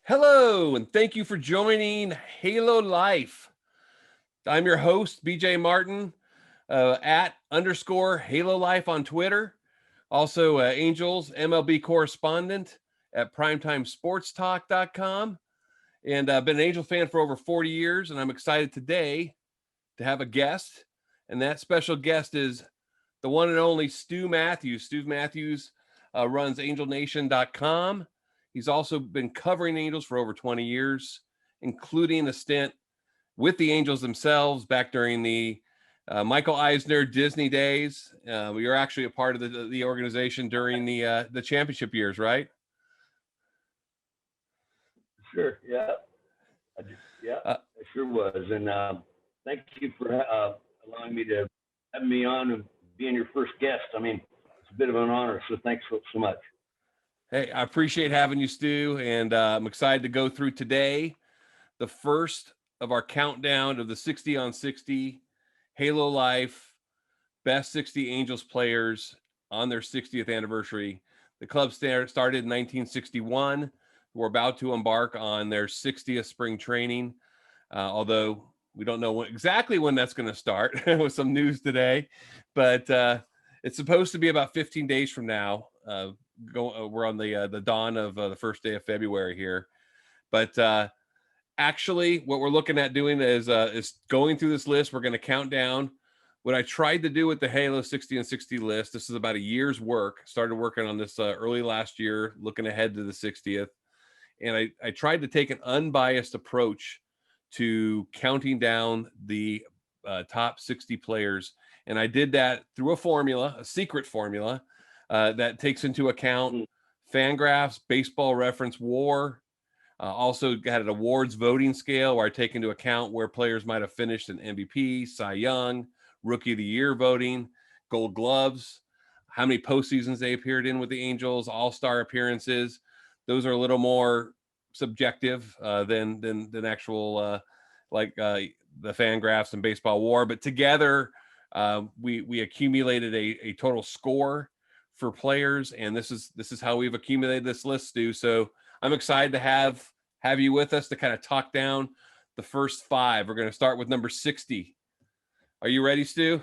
Hello, and thank you for joining HaloLife. I'm your host, BJ Martin, at _HaloLife on Twitter. Also, Angels MLB correspondent at primetimesportstalk.com. And I've been an Angel fan for over 40 years, and I'm excited today to have a guest. And that special guest is the one and only Stu Matthews. Stu Matthews runs angelnation.com. He's also been covering Angels for over 20 years, including a stint with the Angels themselves back during the Michael Eisner Disney days. We were actually a part of the organization during the championship years, right? Sure. Yeah. I sure was. And thank you for allowing me to have me on and being your first guest. I mean, it's a bit of an honor. So thanks so much. Hey, I appreciate having you, Stu, and I'm excited to go through today the first of our countdown of the 60 on 60 HaloLife best 60 Angels players on their 60th anniversary. The club started in 1961. We're about to embark on their 60th spring training, although we don't know exactly when that's going to start with some news today, but it's supposed to be about 15 days from now. We're on the dawn of the first day of February here, but actually what we're looking at doing is going through this list. We're going to count down what I tried to do with the Halo 60 and 60 list. This is about a year's work. Started working on this early last year, looking ahead to the 60th. And I tried to take an unbiased approach to counting down the top 60 players. And I did that through a formula, a secret formula that takes into account Fangraphs, Baseball Reference, WAR. Also had an awards voting scale where I take into account where players might have finished in MVP, Cy Young, Rookie of the Year voting, Gold Gloves, how many postseasons they appeared in with the Angels, All-Star appearances. Those are a little more subjective than actual the Fangraphs and Baseball WAR. But together, we accumulated a total score for players, and this is how we've accumulated this list, Stu. So I'm excited to have you with us to kind of talk down the first five. We're going to start with number 60. Are you ready, Stu?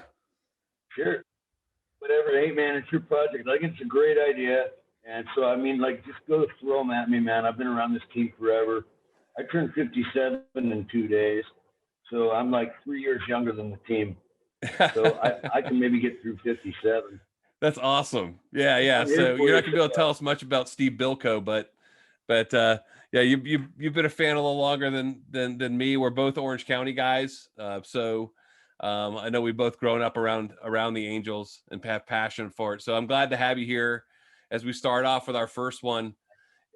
Sure. Whatever. Hey, man, it's your project. I think it's a great idea. And so, I mean, just go throw them at me, man. I've been around this team forever. I turned 57 in 2 days. So I'm like 3 years younger than the team. So I can maybe get through 57. That's awesome. Yeah. So you're not going to be able to tell us much about Steve Bilko, but yeah, you've been a fan a little longer than me. We're both Orange County guys. So I know we've both grown up around the Angels and have passion for it. So I'm glad to have you here as we start off with our first one.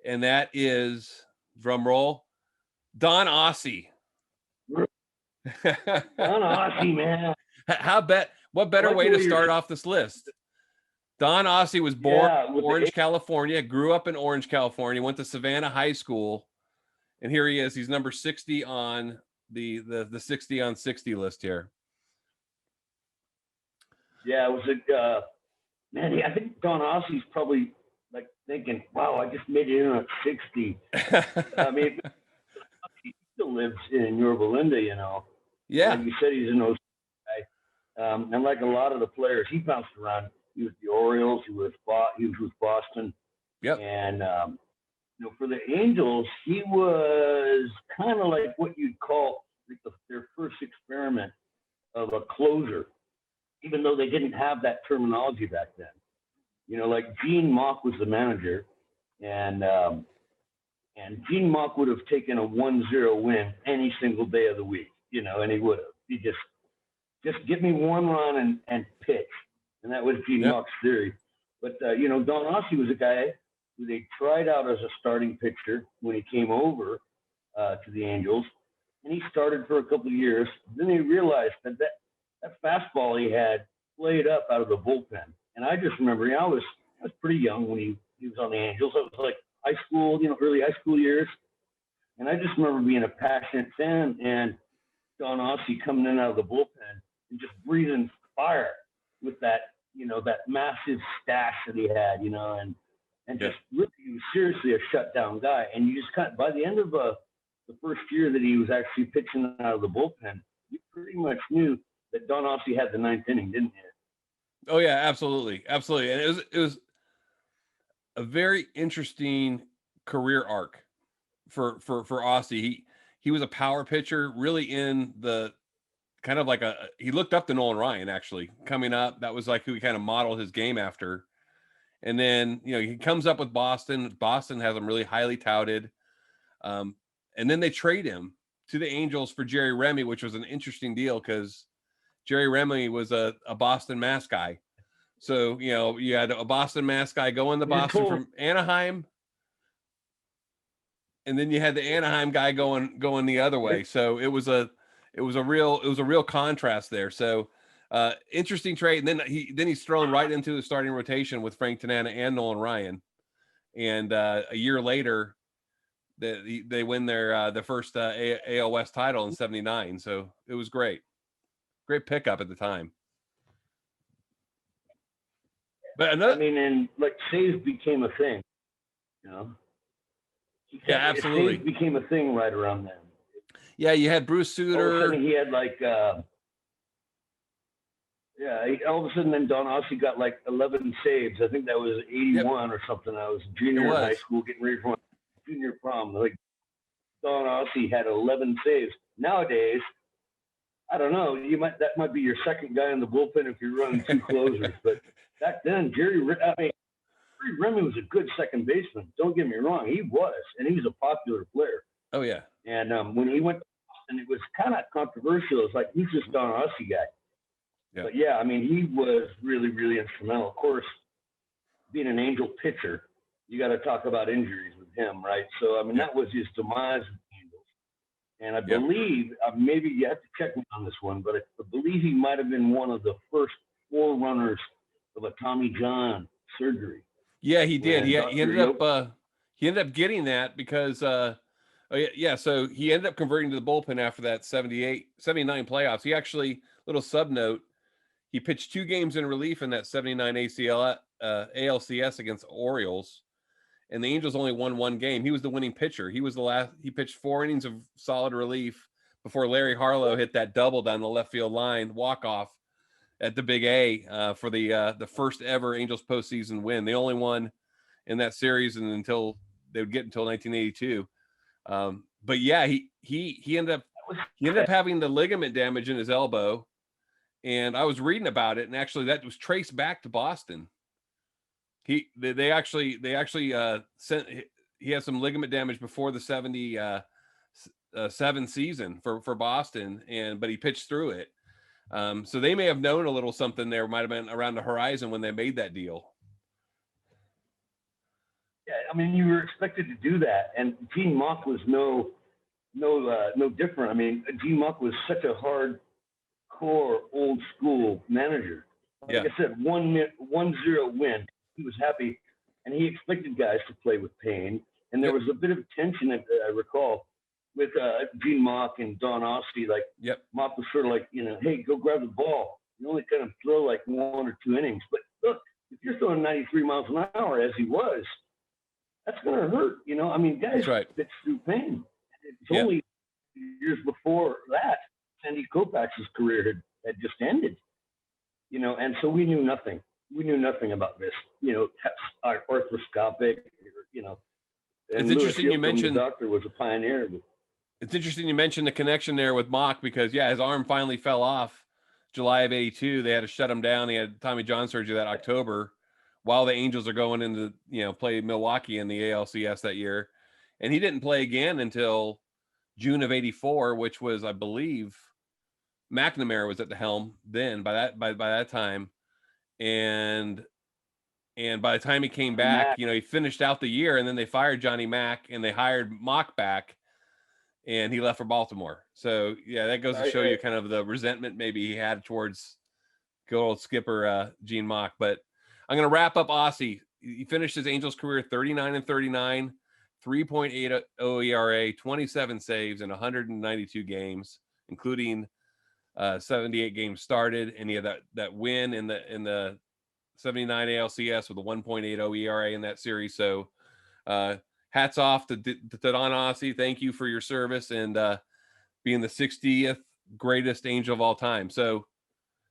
And that is, drum roll, Don Ossie. Don Ossie, man. What better way to start off this list? Don Ossie was born in Orange, California, grew up in Orange, California, went to Savannah High School, and here he is. He's number 60 on the 60 on 60 list here. Yeah, it was man, I think Don Ossie's probably like thinking, wow, I just made it in at 60. I mean, he still lives in Yorba Linda, you know. Yeah. Like you said, he's an OC guy. And like a lot of the players, he bounced around. He was the Orioles. He was with Boston. Yep. And, for the Angels, he was kind of like what you'd call their first experiment of a closer, even though they didn't have that terminology back then. Like Gene Mauch was the manager, and Gene Mauch would have taken a 1-0 win any single day of the week, and he would have. He just give me one run and pitch. And that was Gene Mauch's theory. But, Don Ossie was a guy who they tried out as a starting pitcher when he came over to the Angels. And he started for a couple of years. Then he realized that fastball he had played up out of the bullpen. And I just remember, I was pretty young when he was on the Angels. I was like high school, early high school years. And I just remember being a passionate fan and Don Ossie coming in out of the bullpen and just breathing fire with that, that massive stash that he had, and and Yeah. just really, he was seriously a shutdown guy. And you just by the end of the first year that he was actually pitching out of the bullpen, you pretty much knew that Don Ossie had the ninth inning, didn't you? Oh yeah, absolutely, absolutely. And it was a very interesting career arc for Aussie. He was a power pitcher, really in the kind of like he looked up to Nolan Ryan actually coming up. That was like who he kind of modeled his game after. And then, he comes up with Boston. Boston has him really highly touted. And then they trade him to the Angels for Jerry Remy, which was an interesting deal because Jerry Remy was a Boston Mass guy. So, you had a Boston Mass guy going to Boston from Anaheim. And then you had the Anaheim guy going the other way. So it was a real contrast there. So interesting trade. And then he's thrown right into the starting rotation with Frank Tanana and Nolan Ryan. And a year later, they win the first AL West title in '79. So it was great pickup at the time. But and like saves became a thing, Yeah, absolutely. Saves became a thing right around then. Yeah, you had Bruce Sutter. All of a sudden he had like, all of a sudden then Don Ossie got like 11 saves. I think that was 81 or something. I was a junior in high school getting ready for my junior prom. Like Don Ossie had 11 saves. Nowadays, I don't know. That might be your second guy in the bullpen if you're running two closers. But back then, Jerry Remy was a good second baseman. Don't get me wrong, he was, and he was a popular player. Oh yeah. And when he went, and it was kind of controversial. It's like he's just Don Ossie guy. Yeah. But yeah, he was really, really instrumental. Of course, being an Angel pitcher, you got to talk about injuries with him, right? So that was his demise with the Angels. And I believe, maybe you have to check me on this one, but I believe he might have been one of the first forerunners of a Tommy John surgery. Yeah, he did. He ended up getting that because so he ended up converting to the bullpen after that 79 playoffs. He actually, little sub note, he pitched 2 games in relief in that 79 ALCS against the Orioles, and the Angels only won 1 game. He was the winning pitcher. He pitched 4 innings of solid relief before Larry Harlow hit that double down the left field line, walk-off at the Big A for the first ever Angels postseason win. They only won in that series and until they would get until 1982. But yeah, he ended up having the ligament damage in his elbow, and I was reading about it, and actually that was traced back to Boston. They actually sent he had some ligament damage before the 77 season for Boston, but he pitched through it. So they may have known a little something there might have been around the horizon when they made that deal. Yeah, you were expected to do that, and Gene Mauch was no different. Gene Mauch was such a hardcore old school manager. Like I said, 1-0 win. He was happy, and he expected guys to play with pain. And there was a bit of tension, I recall, with Gene Mauch and Don Ossie. Like, Mauch was sort of like, hey, go grab the ball. You only kind of throw like 1 or 2 innings. But look, if you're throwing 93 miles an hour, as he was, that's going to hurt. Guys pitch through pain. It's only years before that, Sandy Koufax's career had just ended. And so we knew nothing. We knew nothing about this, arthroscopic, It's interesting you mentioned the doctor was a pioneer. It's interesting you mentioned the connection there with Mauch because his arm finally fell off July of '82. They had to shut him down. He had Tommy John surgery that October while the Angels are going into, play Milwaukee in the ALCS that year. And he didn't play again until June of '84, which was, I believe, McNamara was at the helm then by that time. And by the time he came back, he finished out the year, and then they fired Johnny Mack and they hired Mauch back, and he left for Baltimore. So that goes to show you kind of the resentment maybe he had towards good old skipper Gene Mauch. But I'm going to wrap up Ossie. He finished his Angels career 39-39, 3.80 ERA, 27 saves in 192 games, including 78 games started, and he had that win in the 79 ALCS with a 1.80 ERA in that series. So hats off to Don Ossie. Thank you for your service and being the 60th greatest Angel of all time. So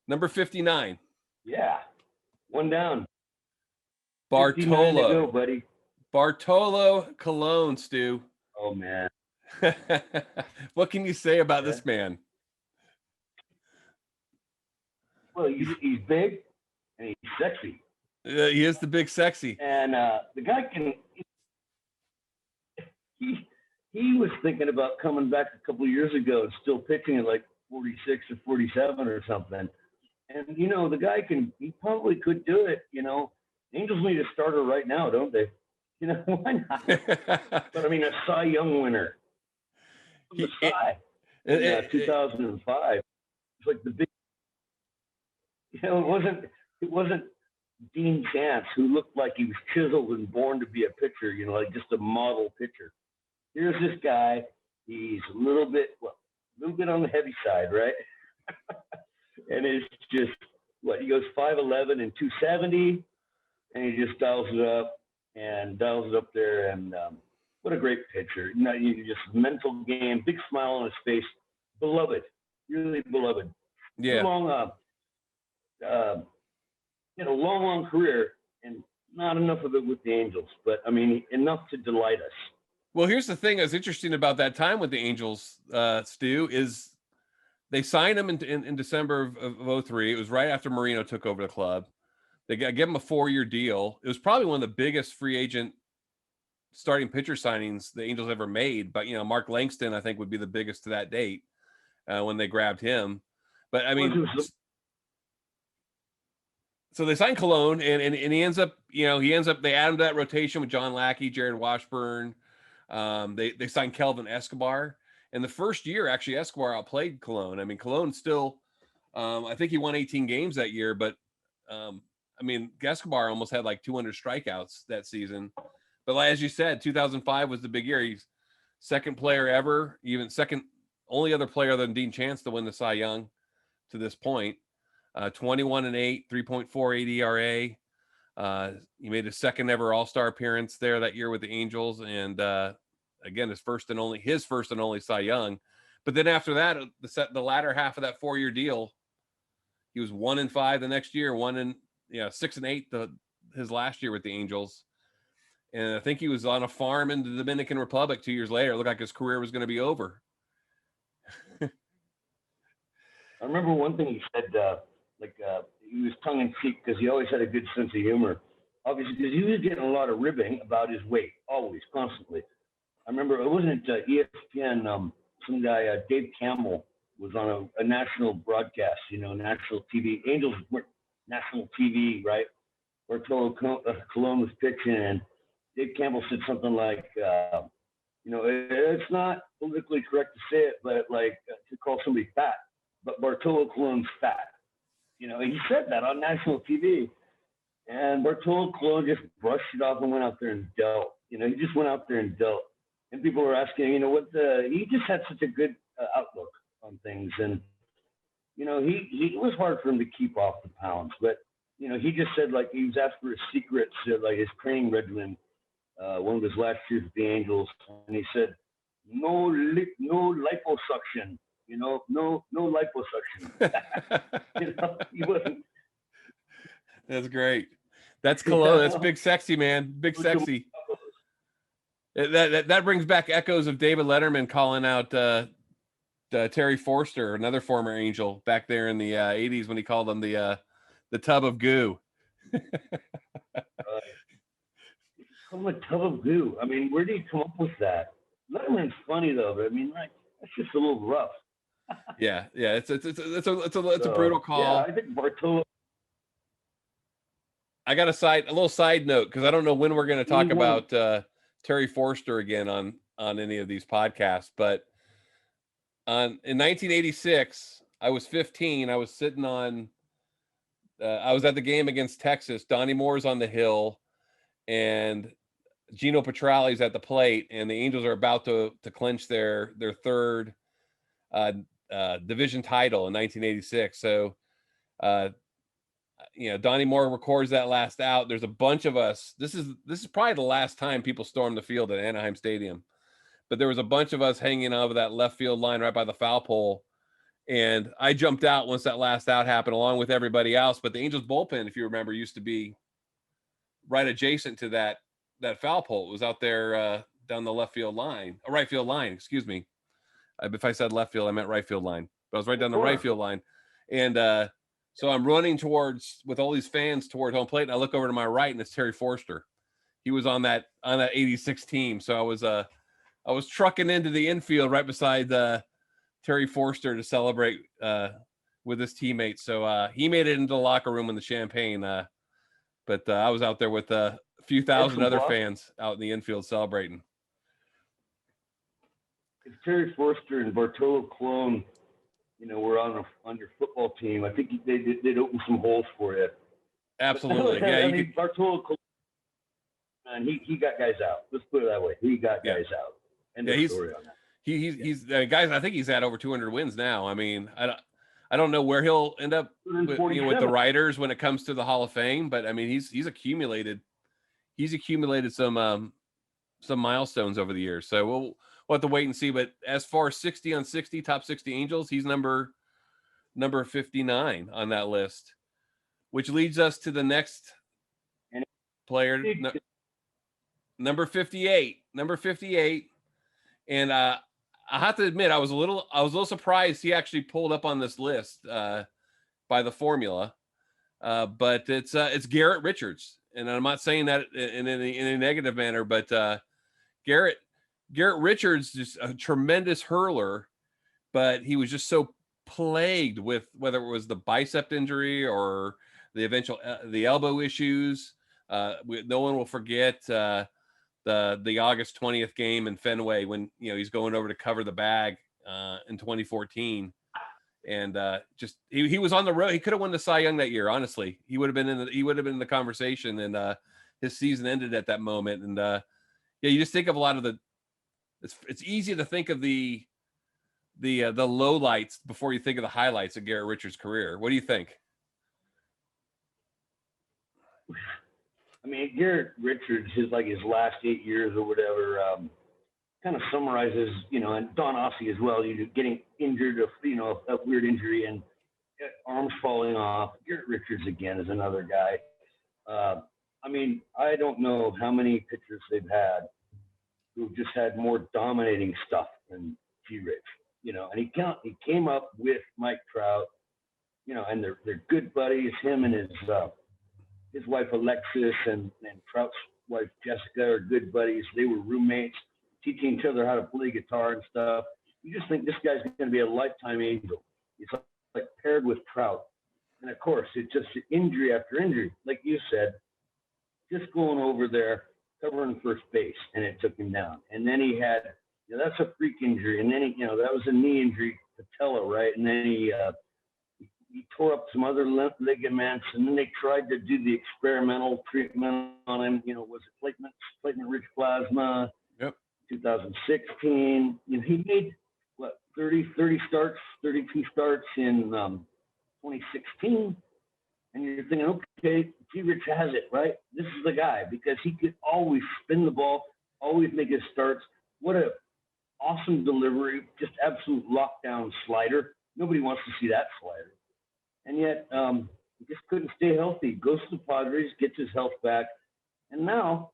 number 59. Yeah. One down. Bartolo. Go, buddy. Bartolo Colon, Stu. Oh, man. What can you say about this man? Well, he's big and he's sexy. He is the big sexy. And the guy can. He was thinking about coming back a couple of years ago and still pitching at like 46 or 47 or something. And you know, the guy can. He probably could do it. You know, Angels need a starter right now, don't they? You know, why not? But I mean, a Cy Young winner. The Cy. 2005. It's like the big. You know, it wasn't Dean Chance, who looked like he was chiseled and born to be a pitcher, you know, like just a model pitcher. Here's this guy. He's a little bit on the heavy side, right? And it's just, he goes 5'11" and 270, and he just dials it up there. And what a great pitcher. You know, just mental game, big smile on his face. Beloved, really beloved. Yeah. Had a long career and not enough of it with the Angels, but I mean, enough to delight us. Well, here's the thing that's interesting about that time with the Angels, Stu, is they signed him in December of 03. It was right after Marino took over the club. They gave him a 4-year deal. It was probably one of the biggest free agent starting pitcher signings the Angels ever made. But, you know, Mark Langston, I think, would be the biggest to that date when they grabbed him. But, I mean... So they signed Colon, and he ends up, they add him to that rotation with John Lackey, Jared Washburn. They signed Kelvin Escobar. And the first year, actually, Escobar outplayed Colon. I mean, Colon still, I think he won 18 games that year, but Escobar almost had like 200 strikeouts that season. But as you said, 2005 was the big year. He's second player ever, only other player other than Dean Chance to win the Cy Young to this point. 21-8, 3.48 ERA. He made his second ever All-Star appearance there that year with the Angels, and again, his first and only Cy Young. But then after that, the latter half of that 4-year deal, he was 1-5 the next year, 6-8 his last year with the Angels, and I think he was on a farm in the Dominican Republic 2 years later. It looked like his career was going to be over. I remember one thing he said. He was tongue in cheek because he always had a good sense of humor. Obviously, because he was getting a lot of ribbing about his weight, always, constantly. I remember it wasn't ESPN. Some guy, Dave Campbell, was on a national broadcast. You know, national TV. Angels weren't national TV, right? Bartolo Colon was pitching, and Dave Campbell said something like, it's not politically correct to say it, but to call somebody fat. But Bartolo Colon's fat. You know, he said that on national TV, and Bartolo Colon just brushed it off and went out there and dealt. You know, he just went out there and dealt. And people were asking, he just had such a good outlook on things. And, it was hard for him to keep off the pounds. But, he just said, he was asked for his secrets, his training regimen, one of his last years with the Angels. And he said, no liposuction. No liposuction. He wasn't. That's great. That's Colon. That's big sexy, man. Big sexy. That brings back echoes of David Letterman calling out Terry Forster, another former Angel, back there in the 80s when he called him the tub of goo. Call him a tub of goo. I mean, where did he come up with that? Letterman's funny though, but I mean, that's just a little rough. Yeah, it's a brutal call. Yeah, I think Bartolo. I got a little side note because I don't know when we're going to talk about Terry Forster again on any of these podcasts, but in 1986, I was 15. I was sitting on. I was at the game against Texas. Donnie Moore's on the hill, and Gino Petrali's at the plate, and the Angels are about to clinch their third division title in 1986. So Donnie Moore records that last out. There's a bunch of us. This is probably the last time people stormed the field at Anaheim Stadium, but there was a bunch of us hanging over that left field line right by the foul pole. And I jumped out once that last out happened, along with everybody else. But the Angels bullpen, if you remember, used to be right adjacent to that foul pole. It was out there down the right field line. Excuse me. If I said left field, I meant right field line. But I was right down the right field line, and so I'm running with all these fans toward home plate, and I look over to my right, and it's Terry Forster. He was on that 86 team. So I was trucking into the infield right beside Terry Forster to celebrate with his teammates. So he made it into the locker room in the champagne. But I was out there with a few thousand other fans out in the infield celebrating. If Terry Forster and Bartolo Colon, were on your football team, I think they'd open some holes for you. Absolutely. Yeah. Bartolo Colon, and he got guys out. Let's put it that way. He got guys out. And story on that. He's guys. I think he's had over 200 wins now. I mean, I don't know where he'll end up with the writers when it comes to the Hall of Fame, but I mean, he's accumulated some milestones over the years. So we'll have to wait and see. But as far as 60 on 60 top 60 Angels, he's number 59 on that list, which leads us to the next player, number 58. And I have to admit, I was a little surprised he actually pulled up on this list by the formula, but it's Garrett Richards, and I'm not saying that in a negative manner, but Garrett Richards is a tremendous hurler, but he was just so plagued with whether it was the bicep injury or the eventual the elbow issues. No one will forget the August 20th game in Fenway when he's going over to cover the bag in 2014, and just he was on the road. He could have won the Cy Young that year. Honestly, he would have been in the conversation, and his season ended at that moment. And you just think of a lot of the. It's easy to think of the lowlights before you think of the highlights of Garrett Richards' career. What do you think? I mean, Garrett Richards, his last 8 years or whatever, kind of summarizes, and Don Ossie as well, getting injured, a weird injury and arms falling off. Garrett Richards, again, is another guy. I mean, I don't know how many pitchers they've had who just had more dominating stuff than G-Rich, and he came up with Mike Trout, and they're good buddies, him and his wife Alexis and Trout's wife Jessica are good buddies. They were roommates, teaching each other how to play guitar and stuff. You just think this guy's going to be a lifetime Angel. He's like paired with Trout. And of course, it's just injury after injury. Like you said, just going over there, covering first base, and it took him down. And then he had, that's a freak injury. And then that was a knee injury, patella, right? And then he tore up some other ligaments, and then they tried to do the experimental treatment on him. Was it platelet-rich plasma? Yep. 2016. He made 32 starts in 2016, and you're thinking, okay, G-Rich has it, right? This is the guy, because he could always spin the ball, always make his starts. What a awesome delivery, just absolute lockdown slider. Nobody wants to see that slider. And yet, he just couldn't stay healthy. Goes to the Padres, gets his health back, and now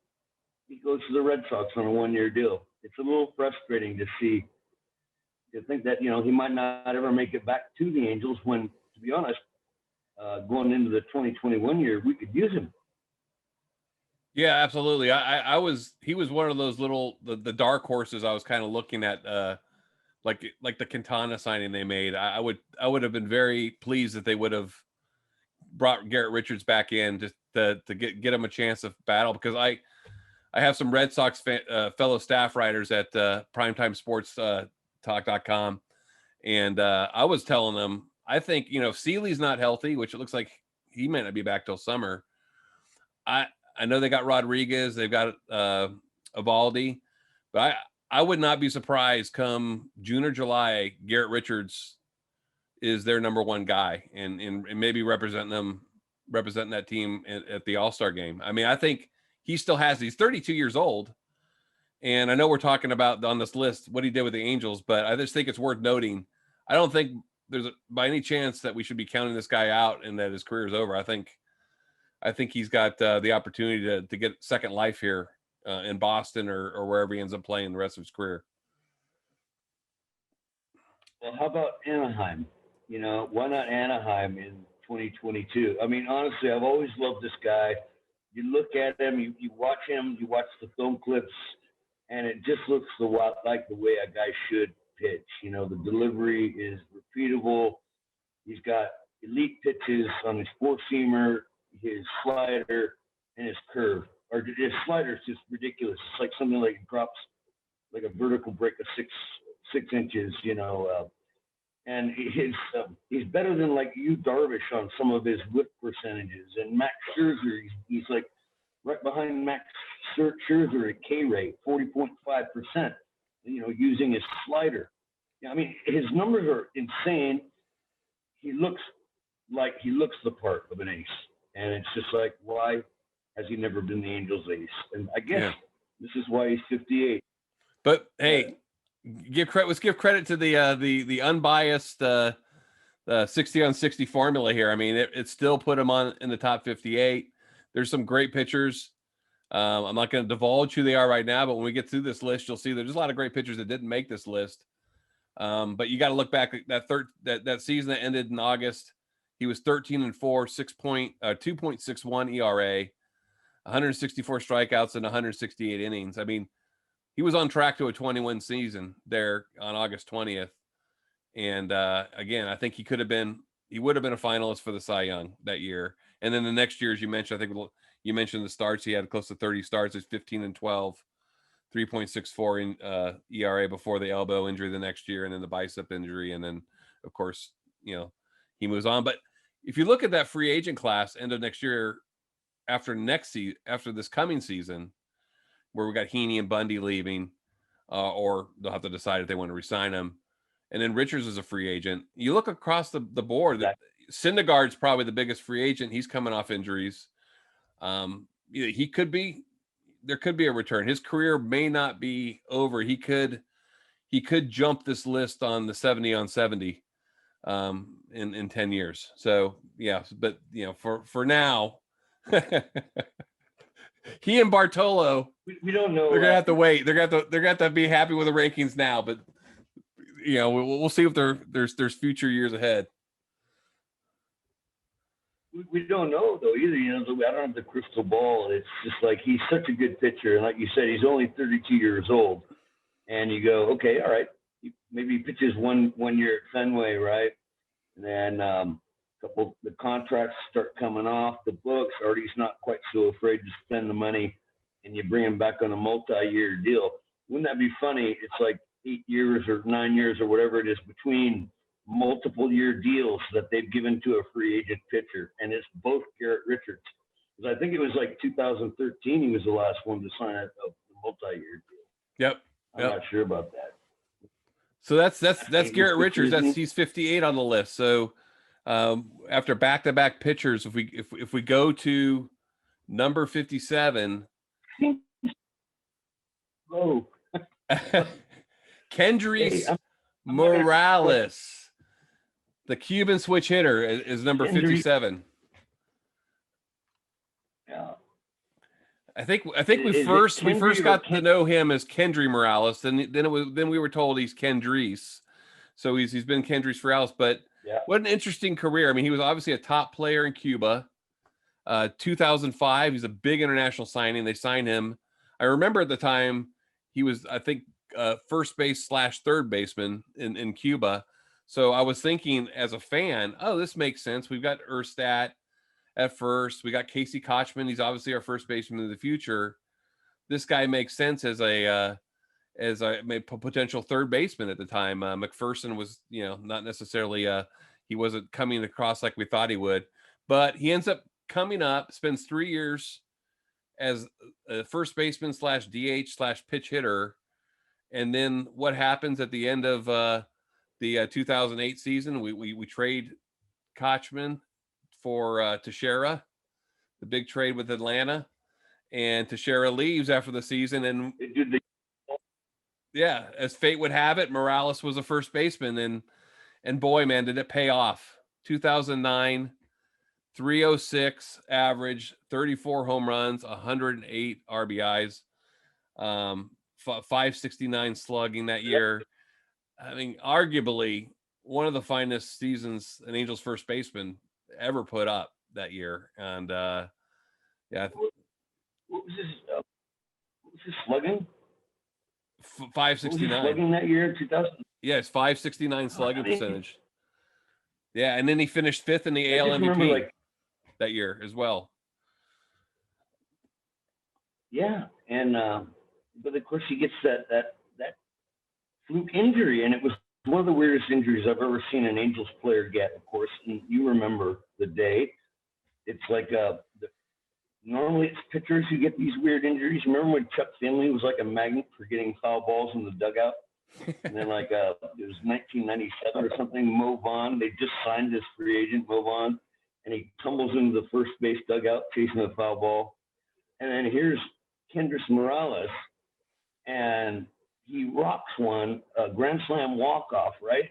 he goes to the Red Sox on a one-year deal. It's a little frustrating to think that, he might not ever make it back to the Angels when, to be honest, going into the 2021 year, we could use him. Yeah, absolutely. He was one of those the dark horses I was kind of looking at, like the Quintana signing they made. I would have been very pleased if they would have brought Garrett Richards back in just to get him a chance of battle, because I have some Red Sox fellow staff writers at primetimesportstalk.com, and I was telling them, I think, if Seeley's not healthy, which it looks like he might not be back till summer. I know they got Rodriguez, they've got Evaldi, but I would not be surprised come June or July, Garrett Richards is their number one guy and maybe representing them representing that team at the All-Star game. I mean, I think he's 32 years old. And I know we're talking about on this list what he did with the Angels, but I just think it's worth noting. I don't think there's by any chance that we should be counting this guy out and that his career is over. I think he's got the opportunity to get second life here in Boston or wherever he ends up playing the rest of his career. Well, how about Anaheim? You know, why not Anaheim in 2022? I mean, honestly, I've always loved this guy. You look at him, you watch him, you watch the film clips, and it just looks a lot like the way a guy should pitch. You know, the delivery is repeatable. He's got elite pitches on his four-seamer, his slider, and his curve. Or his slider is just ridiculous. It's like something like it drops like a vertical break of six inches, you know. And he's better than like Yu Darvish on some of his whip percentages. And Max Scherzer, he's like right behind Max Scherzer at K rate, 40.5%, you know, using his slider. Yeah, I mean, his numbers are insane. He looks the part of an ace. And it's just like, why has he never been the Angels ace? And I guess this is why he's 58. But hey, let's give credit to the unbiased 60 on 60 formula here. I mean, it still put him in the top 58. There's some great pitchers. I'm not going to divulge who they are right now, but when we get through this list, you'll see there's a lot of great pitchers that didn't make this list. But you got to look back at that season that ended in August. He was 13-4, 2.61 ERA, 164 strikeouts and 168 innings. I mean, he was on track to a 21 season there on August 20th. And again, I think he would have been a finalist for the Cy Young that year. And then the next year, as you mentioned, I think you mentioned the starts. He had close to 30 starts. It's 15-12, 3.64 in ERA before the elbow injury the next year, and then the bicep injury. And then, of course, you know, he moves on. But if you look at that free agent class end of next year, after this coming season, where we got Heaney and Bundy leaving, or they'll have to decide if they want to resign him. And then Richards is a free agent. You look across the board, Syndergaard's probably the biggest free agent. He's coming off injuries. There could be a return. His career may not be over. He could jump this list on the 70 on 70 in 10 years. So yeah, but you know, for now, he and Bartolo, we don't know. They're gonna have to wait. They're gonna have to be happy with the rankings now. But you know, we'll see if there's future years ahead. We don't know though either. You know, I don't have the crystal ball. It's just like he's such a good pitcher, and like you said, he's only 32 years old. And you go, okay, all right, maybe he pitches one year at Fenway, right? And then the contracts start coming off the books. Artie's not quite so afraid to spend the money, and you bring him back on a multi-year deal. Wouldn't that be funny? It's like 8 years or 9 years or whatever it is between multiple year deals that they've given to a free agent pitcher, and it's both Garrett Richards. Because I think it was like 2013 he was the last one to sign a multi-year deal. Yep. I'm not sure about that. So that's Garrett Richards. He's 58 on the list. So after back-to-back pitchers, if we go to number 57, oh, Kendrys Morales, the Cuban switch hitter, is number 57. Yeah. I think we first got to know him as Kendry Morales, and then we were told he's Kendrys. So he's been Kendrys Morales, but what an interesting career. I mean, he was obviously a top player in Cuba. 2005, he's a big international signing. They signed him. I remember at the time he was, I think, first base / third baseman in Cuba. So I was thinking as a fan, oh, this makes sense. We've got Erstad at first. We got Casey Kochman. He's obviously our first baseman in the future. This guy makes sense as a potential third baseman at the time. McPherson was, not necessarily he wasn't coming across like we thought he would, but he ends up coming up, spends 3 years as a first baseman / DH / pitch hitter. And then what happens at the end of the 2008 season? We trade Kochman for Teixeira, the big trade with Atlanta, and Teixeira leaves after the season. And yeah, as fate would have it, Morales was a first baseman, and boy, man, did it pay off. 2009, 306 average, 34 home runs, 108 RBIs, 569 slugging that year. I mean, arguably one of the finest seasons an Angels first baseman ever put up that year. And yeah, what was his slugging? 569 slugging that year, 2000. Yeah, it's 569 slugging percentage. Yeah, and then he finished 5th in the AL MVP that year as well. Yeah, and but of course he gets that fluke injury, and it was one of the weirdest injuries I've ever seen an Angels player get. Of course, and you remember the day. It's like normally it's pitchers who get these weird injuries. Remember when Chuck Finley was like a magnet for getting foul balls in the dugout? And then it was 1997 or something, Mo Vaughn, they just signed this free agent, Mo Vaughn, and he tumbles into the first base dugout chasing a foul ball. And then here's Kendrys Morales, and he rocks one, a grand slam walk-off, right?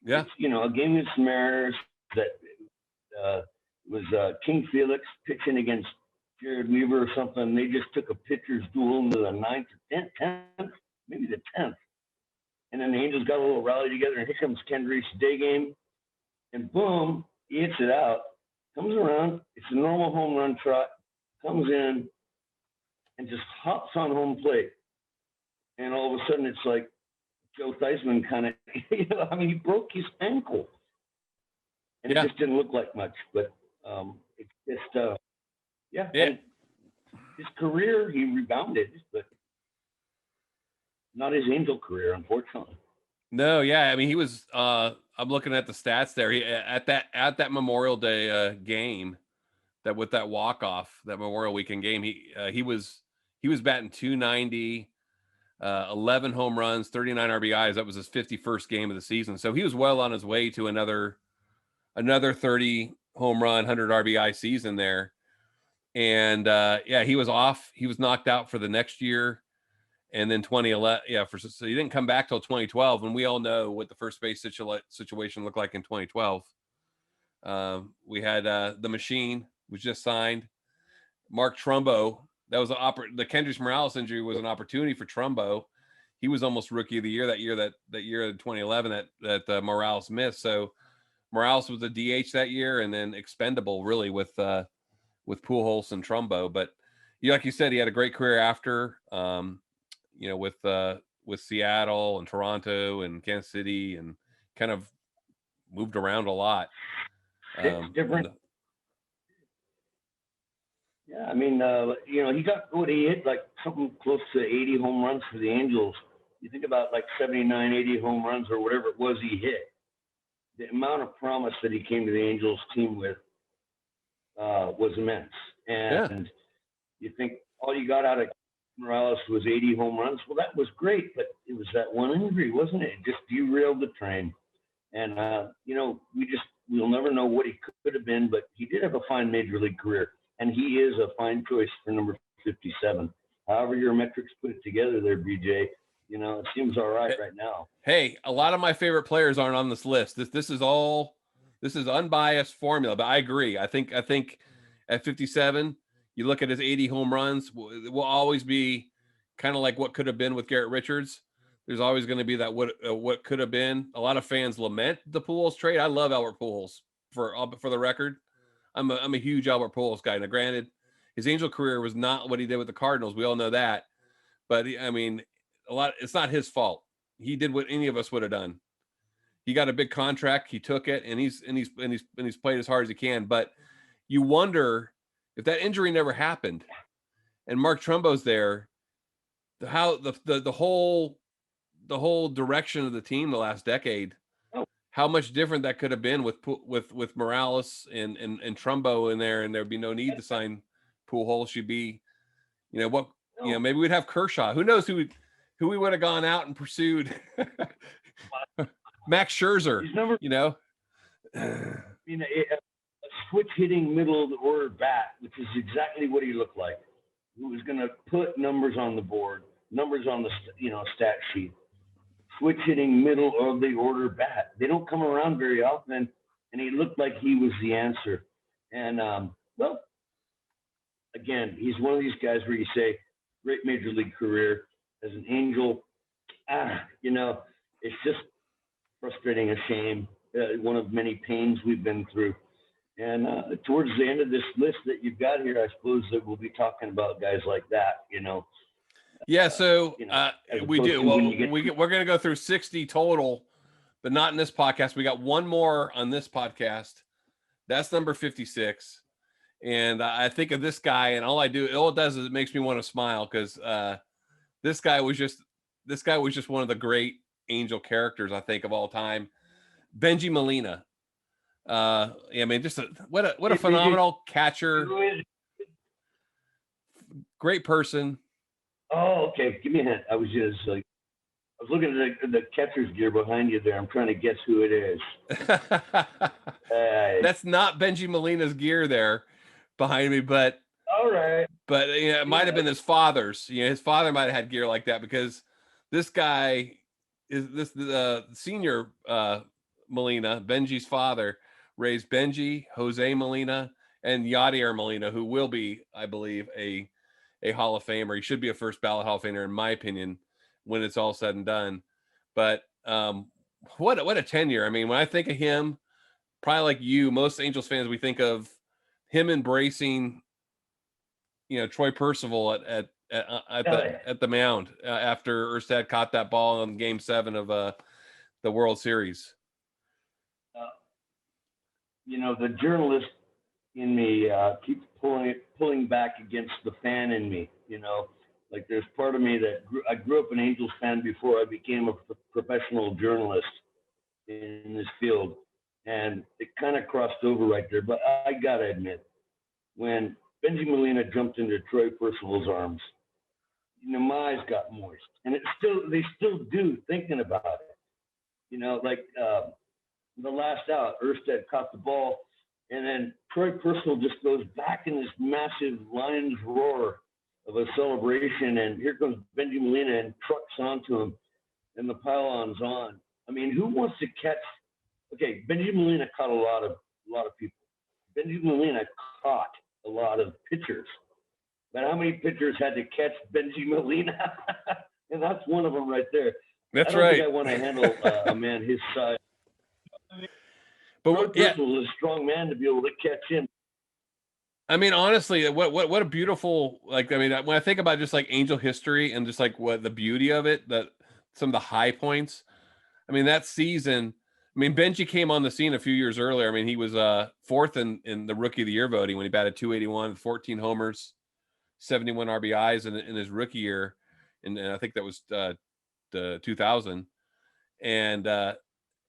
Yeah. It's, a game against the Mariners that was King Felix pitching against Jared Weaver or something. They just took a pitcher's duel into the 9th or 10th, maybe the 10th. And then the Angels got a little rally together, and here comes Kendrys day game, and boom, he hits it out, comes around, it's a normal home run trot, comes in, and just hops on home plate. And all of a sudden, it's like Joe Theismann kind of, he broke his ankle. And it just didn't look like much, but it's just, yeah. And his career, he rebounded, but not his Angel career, unfortunately. No, yeah. I mean, he was, I'm looking at the stats there. He, at that Memorial Day game, that with that walk-off, that Memorial Weekend game, he was batting 290, 11 home runs, 39 RBIs. That was his 51st game of the season. So he was well on his way to another 30 home run, 100 RBI season there. And he was off. He was knocked out for the next year. And then 2011, so he didn't come back till 2012. And we all know what the first base situation looked like in 2012. We had the Machine was just signed. Mark Trumbo, that was the Kendrys Morales injury was an opportunity for Trumbo. He was almost Rookie of the Year that year in 2011 that Morales missed. So Morales was a DH that year, and then expendable really with Pujols and Trumbo. But like you said, he had a great career after. With Seattle and Toronto and Kansas City, and kind of moved around a lot. Different. Yeah, I mean, he hit like something close to 80 home runs for the Angels. You think about like 79, 80 home runs or whatever it was he hit. The amount of promise that he came to the Angels team with was immense. And you think all you got out of Morales was 80 home runs. Well, that was great, but it was that one injury, wasn't it? It just derailed the train. And, we'll never know what he could have been, but he did have a fine major league career. And he is a fine choice for number 57. However your metrics put it together there, BJ, it seems all right now. Hey, a lot of my favorite players aren't on this list. This is unbiased formula, but I agree. I think at 57, you look at his 80 home runs, it will always be kind of like what could have been with Garrett Richards. There's always going to be that what could have been. A lot of fans lament the Pujols trade. I love Albert Pujols for the record. I'm a huge Albert Pujols guy. Now, granted, his Angel career was not what he did with the Cardinals. We all know that. But I mean, it's not his fault. He did what any of us would have done. He got a big contract. He took it, and he's played as hard as he can. But you wonder if that injury never happened, and Mark Trumbo's there, how the whole direction of the team the last decade, how much different that could have been with Morales and Trumbo in there, and there'd be no need to sign Pujols. Should be, maybe we'd have Kershaw. Who knows who we would have gone out and pursued? Max Scherzer. He's never, a switch hitting middle of the order bat, which is exactly what he looked like. He was going to put numbers on the board, numbers on the stat sheet. Switch hitting middle of the order bat. They don't come around very often, and he looked like he was the answer. And well, again, he's one of these guys where you say, great major league career as an Angel. It's just frustrating, a shame, one of many pains we've been through. And towards the end of this list that you've got here, I suppose that we'll be talking about guys like that, Yeah, so we do. Well, we're going to go through 60 total, but not in this podcast. We got one more on this podcast. That's number 56. And I think of this guy, and all it does is it makes me want to smile because this guy was just one of the great Angel characters, I think, of all time. Bengie Molina. Just what a phenomenal catcher. Great person. Oh, okay. Give me a hint. I was looking at the catcher's gear behind you there. I'm trying to guess who it is. That's not Bengie Molina's gear there behind me, but all right. But it might have been his father's. His father might have had gear like that because this guy is the senior Molina, Bengie's father, raised Bengie, Jose Molina, and Yadier Molina, who will be, I believe, a Hall of Famer. He should be a first ballot Hall of Famer, in my opinion, when it's all said and done. But what a tenure. I mean, when I think of him, probably like you, most Angels fans, we think of him embracing, Troy Percival at the mound after Erstad caught that ball in Game 7 of the World Series. The journalist in me keeps pulling back against the fan in me. Like there's part of me that I grew up an Angels fan before I became a professional journalist in this field, and it kind of crossed over right there. But I gotta admit, when Bengie Molina jumped into Troy Percival's arms, my eyes got moist, and they still do thinking about it. Like the last out, Erstad caught the ball, and then Troy Percival just goes back in this massive lion's roar of a celebration, and here comes Bengie Molina and trucks onto him, and the pylon's on. I mean, who wants to catch? Okay, Bengie Molina caught a lot of people. Bengie Molina caught a lot of pitchers, but how many pitchers had to catch Bengie Molina? And that's one of them right there. That's I don't right. think I want to handle a man his size. But Percival is a strong man to be able to catch him. I mean, honestly, what a beautiful, when I think about just like Angel history and just like what the beauty of it, that some of the high points. I mean, that season, Bengie came on the scene a few years earlier. I mean, he was fourth in the Rookie of the Year voting when he batted .281, 14 homers, 71 RBIs in his rookie year, and I think that was the 2000.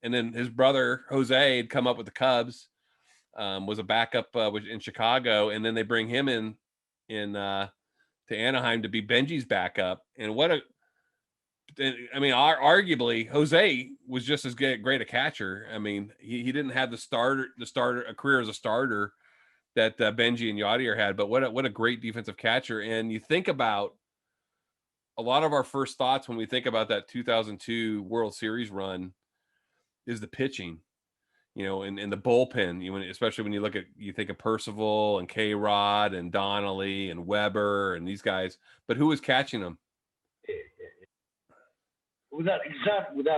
And then his brother Jose had come up with the Cubs, was a backup in Chicago, and then they bring him in to Anaheim to be Bengie's backup. And arguably Jose was just as great a catcher. I mean, he didn't have a career as a starter that Bengie and Yadier had, but what a great defensive catcher. And you think about a lot of our first thoughts when we think about that 2002 World Series run is the pitching, and the bullpen, especially when you think of Percival and K-Rod and Donnelly and Weber and these guys, but who was catching them? Without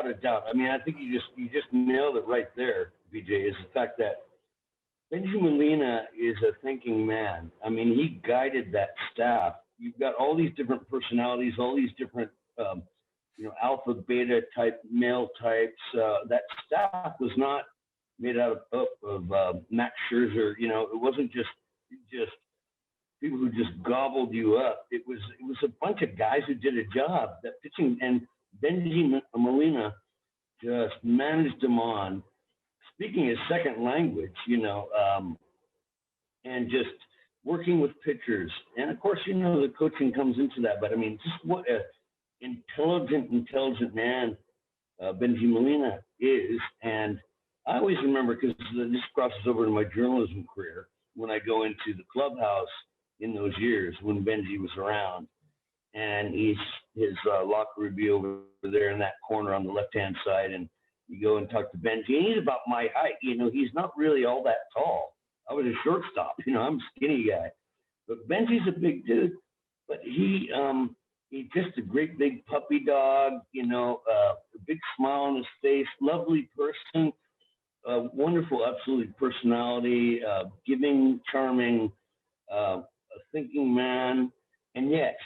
a doubt. I mean, I think you just nailed it right there, BJ, is the fact that Bengie Molina is a thinking man. I mean, he guided that staff. You've got all these different personalities, all these different, alpha, beta type, male types. That staff was not made out of Max Scherzer. It wasn't just people who just gobbled you up. It was a bunch of guys who did a job. That pitching, and Bengie Molina just managed them on, speaking his second language, and just working with pitchers. And of course, the coaching comes into that. But I mean, just what a intelligent man Bengie Molina is. And I always remember, because this crosses over to my journalism career, when I go into the clubhouse in those years when Benji was around, and his locker would be over there in that corner on the left hand side, and you go and talk to Benji, and he's about my height. He's not really all that tall. I was a shortstop. I'm a skinny guy, but Benji's a big dude. But he's just a great big puppy dog. A big smile on his face, lovely person, wonderful, absolute personality, giving, charming, a thinking man, and yet,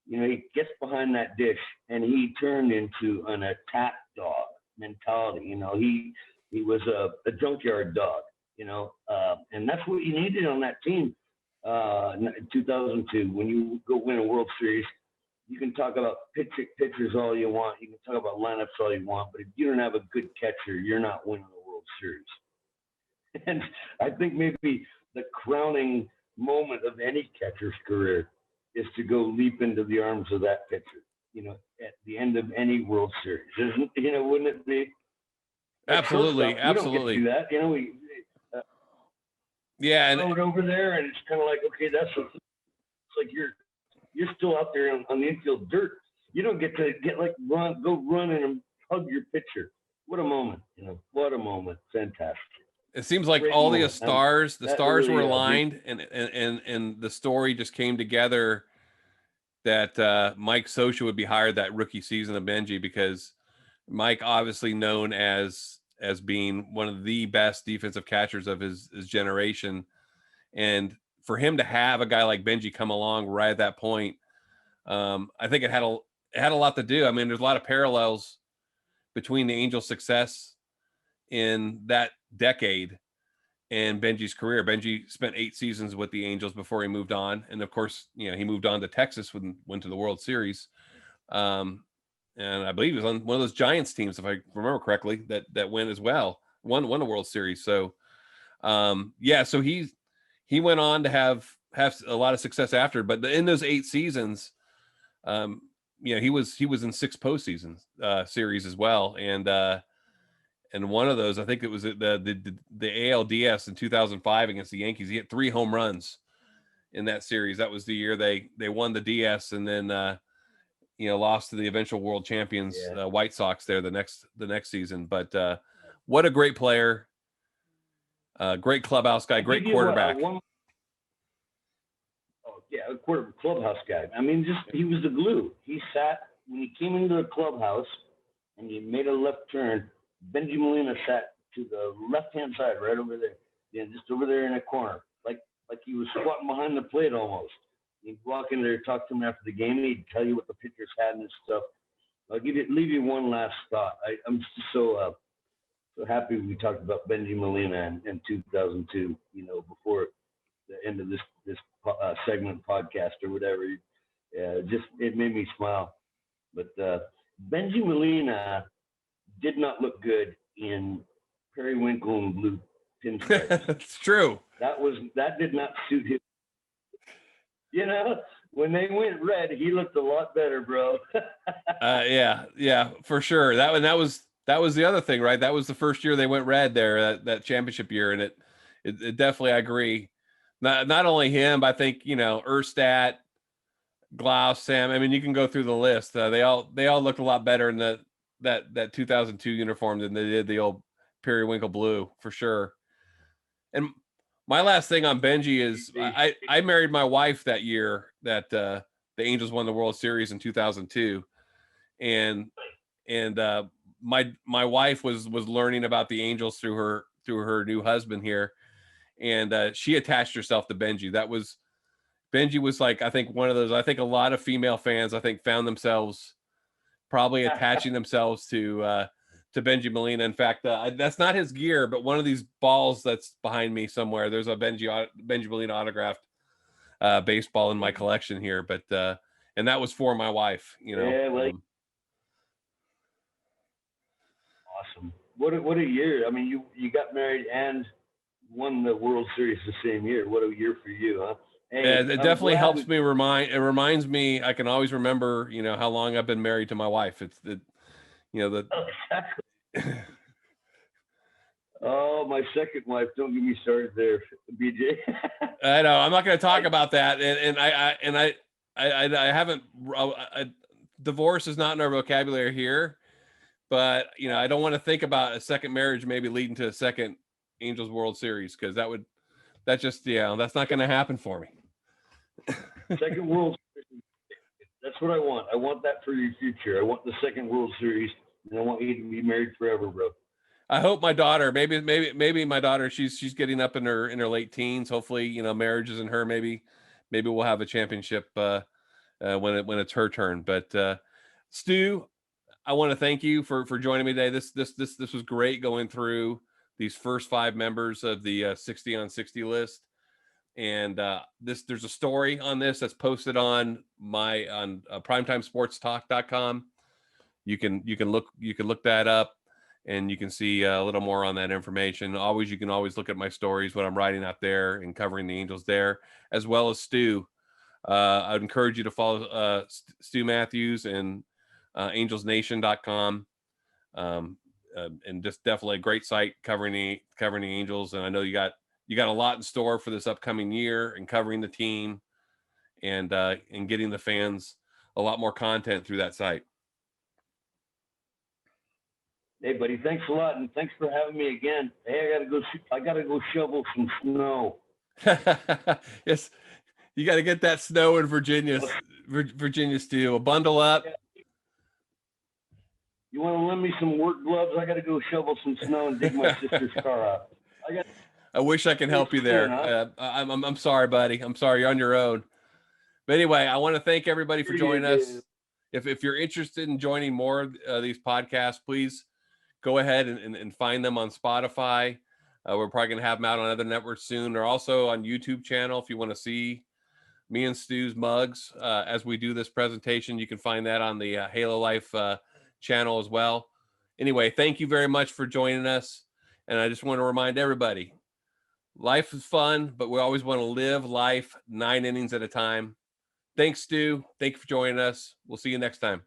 he gets behind that dish and he turned into an attack dog mentality. He was a junkyard dog. And that's what you needed on that team. In 2002, when you go win a World Series, you can talk about pitchers all you want. You can talk about lineups all you want, but if you don't have a good catcher, you're not winning the World Series. And I think maybe the crowning moment of any catcher's career is to go leap into the arms of that pitcher, at the end of any World Series. Wouldn't it be? Absolutely. Absolutely. You don't get to do that. Yeah. And over there, and it's kind of like, okay, it's like you're still out there on the infield dirt. You don't get to go run and hug your pitcher. What a moment, what a moment. Fantastic. It seems like Great all moment. the stars really, were aligned, and the story just came together that Mike Scioscia would be hired that rookie season of Benji, because Mike, obviously known as being one of the best defensive catchers of his generation. And for him to have a guy like Benji come along right at that point, I think it had a lot to do. I mean, there's a lot of parallels between the Angels' success in that decade and Benji's career. Benji spent 8 seasons with the Angels before he moved on. And of course, he moved on to Texas when went to the World Series. And I believe he was on one of those Giants teams, if I remember correctly, that went as well, won a World Series. So, so he went on to have a lot of success after. But in those 8 seasons, he was in 6 postseason series as well, and one of those, I think it was the ALDS in 2005 against the Yankees. He hit 3 home runs in that series. That was the year they won the DS, and then lost to the eventual world champions, White Sox there the next season. But what a great player, great clubhouse guy, great quarterback. A clubhouse guy. I mean, he was the glue. He sat when he came into the clubhouse and he made a left turn. Benji Molina sat to the left-hand side, right over there, just over there in a corner, like he was squatting behind the plate almost. He'd walk in there, talk to him after the game, and he'd tell you what the pitchers had and stuff. I'll leave you one last thought. I'm just so happy we talked about Benji Molina in 2002. Before the end of this segment podcast or whatever. It made me smile. But Benji Molina did not look good in periwinkle and blue pinstripes. It's true. That did not suit him. When they went red, he looked a lot better, bro. Yeah, for sure. That was the other thing, right? That was the first year they went red there, that championship year, and it definitely, I agree. Not only him, but I think Erstad, Glaus, Sam. I mean, you can go through the list. They all looked a lot better in that 2002 uniform than they did the old periwinkle blue, for sure. And my last thing on Benji is I married my wife that year that the Angels won the World Series in 2002, and my wife was learning about the Angels through her new husband here, and she attached herself to Benji. Benji was like, I think one of those. I think a lot of female fans found themselves probably attaching themselves to Benji Molina. In fact, that's not his gear, but one of these balls that's behind me somewhere, there's a Benji Molina autographed baseball in my collection here. But and that was for my wife. Awesome. What a year! I mean, you got married and won the World Series the same year. What a year for you, huh? Hey, it definitely helps me it reminds me, I can always remember, how long I've been married to my wife. It's the exactly. Oh, my second wife. Don't get me started there, BJ. I know I'm not going to talk about that, and I haven't. Divorce is not in our vocabulary here, but I don't want to think about a second marriage maybe leading to a second Angels World Series, because that's not going to happen for me. Second World Series. That's what I want. I want that for your future. I want the second World Series, and I want you to be married forever, bro. I hope my daughter, maybe my daughter, she's getting up in her late teens. Hopefully, marriage isn't her. Maybe we'll have a championship when it's her turn. But Stu, I want to thank you for joining me today. This was great going through these first 5 members of the 60 on 60 list. And there's a story on this that's posted on primetimesportstalk.com. You can look that up, and you can see a little more on that information. You can always look at my stories, what I'm writing out there and covering the Angels there, as well as Stu. I'd encourage you to follow Stu Matthews and angelsnation.com. And just definitely a great site covering the Angels. And I know you got a lot in store for this upcoming year, and covering the team and getting the fans a lot more content through that site. Hey, buddy, thanks a lot, and thanks for having me again. Hey, I gotta go shovel some snow. Yes, you got to get that snow in Virginia, Stu. Bundle up. You want to lend me some work gloves? I got to go shovel some snow and dig my sister's car out. I wish I can help you there. I'm sorry, buddy. I'm sorry, you're on your own. But anyway, I want to thank everybody for joining us. If you're interested in joining more of these podcasts, please go ahead and find them on Spotify. We're probably going to have them out on other networks soon. They're also on YouTube channel. If you want to see me and Stu's mugs as we do this presentation, you can find that on the HaloLife channel as well. Anyway, thank you very much for joining us. And I just want to remind everybody, life is fun, but we always want to live life 9 innings at a time. Thanks, Stu. Thank you for joining us. We'll see you next time.